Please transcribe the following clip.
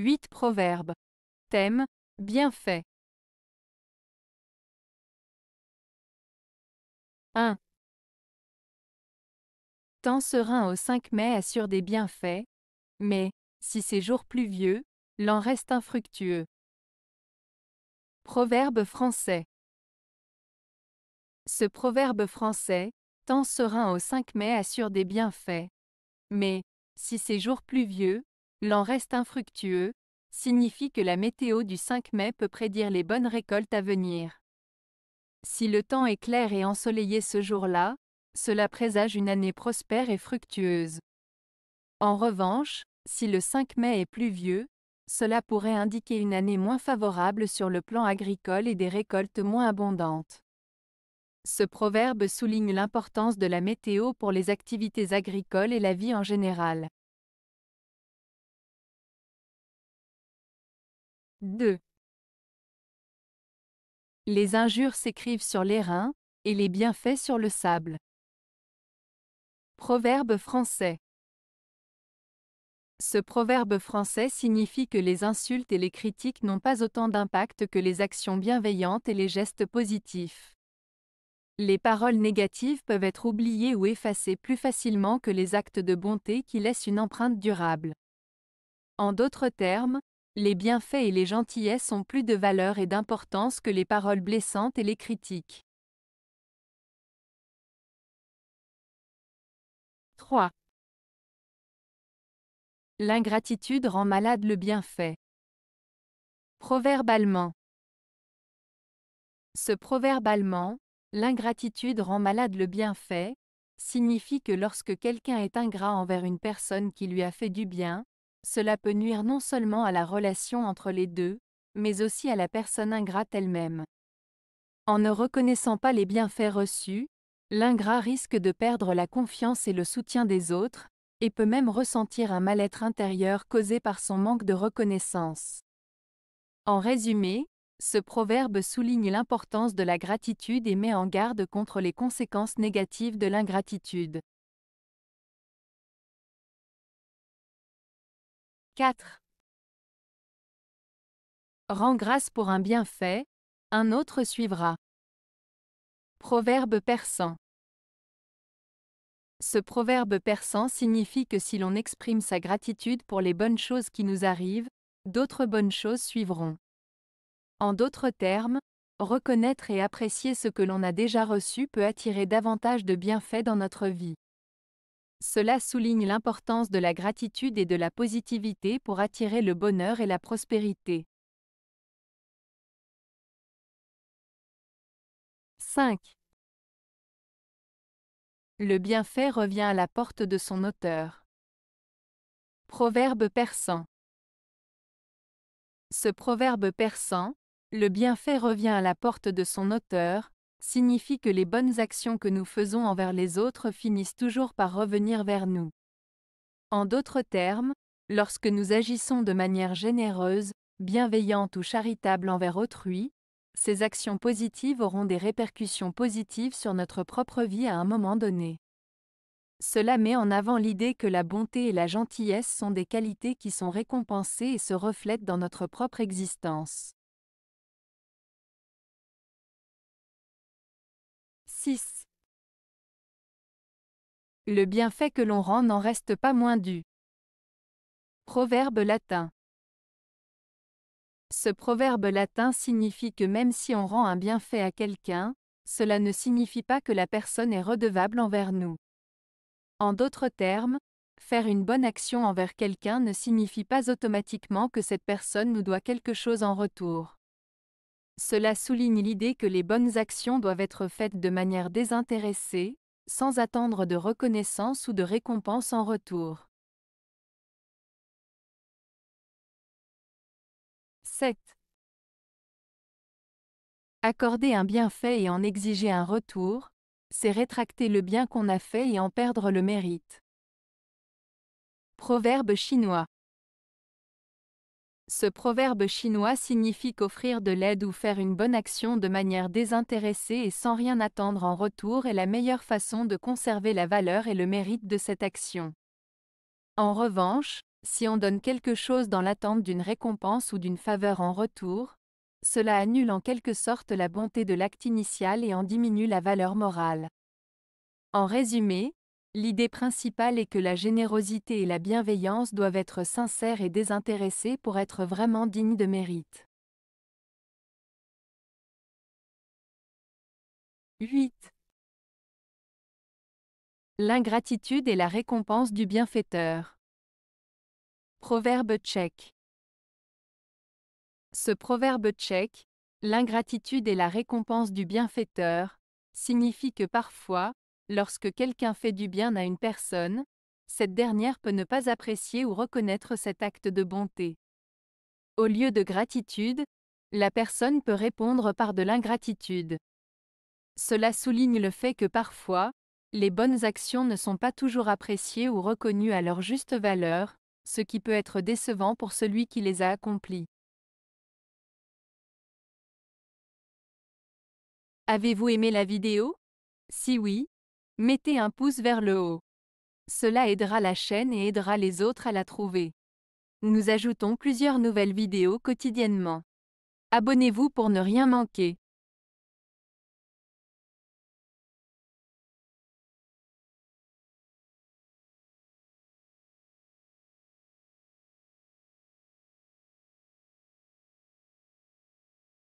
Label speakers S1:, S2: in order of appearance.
S1: 8 proverbes. Thème, bienfait. 1. Temps serein au 5 mai assure des bienfaits, mais, si c'est jour pluvieux, l'en reste infructueux. Proverbe français. Ce proverbe français, temps serein au 5 mai assure des bienfaits, mais, si c'est jour pluvieux, l'en reste infructueux, signifie que la météo du 5 mai peut prédire les bonnes récoltes à venir. Si le temps est clair et ensoleillé ce jour-là, cela présage une année prospère et fructueuse. En revanche, si le 5 mai est pluvieux, cela pourrait indiquer une année moins favorable sur le plan agricole et des récoltes moins abondantes. Ce proverbe souligne l'importance de la météo pour les activités agricoles et la vie en général. 2. Les injures s'écrivent sur l'airain, et les bienfaits sur le sable. Proverbe français. Ce proverbe français signifie que les insultes et les critiques n'ont pas autant d'impact que les actions bienveillantes et les gestes positifs. Les paroles négatives peuvent être oubliées ou effacées plus facilement que les actes de bonté qui laissent une empreinte durable. En d'autres termes, les bienfaits et les gentillesses ont plus de valeur et d'importance que les paroles blessantes et les critiques. 3. L'ingratitude rend malade le bienfait. Proverbe allemand. Ce proverbe allemand, l'ingratitude rend malade le bienfait, signifie que lorsque quelqu'un est ingrat envers une personne qui lui a fait du bien, cela peut nuire non seulement à la relation entre les deux, mais aussi à la personne ingrate elle-même. En ne reconnaissant pas les bienfaits reçus, l'ingrat risque de perdre la confiance et le soutien des autres, et peut même ressentir un mal-être intérieur causé par son manque de reconnaissance. En résumé, ce proverbe souligne l'importance de la gratitude et met en garde contre les conséquences négatives de l'ingratitude. 4. Rends grâce pour un bienfait, un autre suivra. Proverbe persan. Ce proverbe persan signifie que si l'on exprime sa gratitude pour les bonnes choses qui nous arrivent, d'autres bonnes choses suivront. En d'autres termes, reconnaître et apprécier ce que l'on a déjà reçu peut attirer davantage de bienfaits dans notre vie. Cela souligne l'importance de la gratitude et de la positivité pour attirer le bonheur et la prospérité. 5. Le bienfait revient à la porte de son auteur. Proverbe persan. Ce proverbe persan, le bienfait revient à la porte de son auteur, signifie que les bonnes actions que nous faisons envers les autres finissent toujours par revenir vers nous. En d'autres termes, lorsque nous agissons de manière généreuse, bienveillante ou charitable envers autrui, ces actions positives auront des répercussions positives sur notre propre vie à un moment donné. Cela met en avant l'idée que la bonté et la gentillesse sont des qualités qui sont récompensées et se reflètent dans notre propre existence. 6. Le bienfait que l'on rend n'en reste pas moins dû. Proverbe latin. Ce proverbe latin signifie que même si on rend un bienfait à quelqu'un, cela ne signifie pas que la personne est redevable envers nous. En d'autres termes, faire une bonne action envers quelqu'un ne signifie pas automatiquement que cette personne nous doit quelque chose en retour. Cela souligne l'idée que les bonnes actions doivent être faites de manière désintéressée, sans attendre de reconnaissance ou de récompense en retour. 7. Accorder un bienfait et en exiger un retour, c'est rétracter le bien qu'on a fait et en perdre le mérite. Proverbe chinois. Ce proverbe chinois signifie qu'offrir de l'aide ou faire une bonne action de manière désintéressée et sans rien attendre en retour est la meilleure façon de conserver la valeur et le mérite de cette action. En revanche, Si on donne quelque chose dans l'attente d'une récompense ou d'une faveur en retour, cela annule en quelque sorte la bonté de l'acte initial et en diminue la valeur morale. En résumé, l'idée principale est que la générosité et la bienveillance doivent être sincères et désintéressées pour être vraiment dignes de mérite. 8. L'ingratitude est la récompense du bienfaiteur. Proverbe tchèque. Ce proverbe tchèque, l'ingratitude est la récompense du bienfaiteur, signifie que parfois, lorsque quelqu'un fait du bien à une personne, cette dernière peut ne pas apprécier ou reconnaître cet acte de bonté. Au lieu de gratitude, la personne peut répondre par de l'ingratitude. Cela souligne le fait que parfois, les bonnes actions ne sont pas toujours appréciées ou reconnues à leur juste valeur, ce qui peut être décevant pour celui qui les a accomplies. Avez-vous aimé la vidéo? Si oui, mettez un pouce vers le haut. Cela aidera la chaîne et aidera les autres à la trouver. Nous ajoutons plusieurs nouvelles vidéos quotidiennement. Abonnez-vous pour ne rien manquer.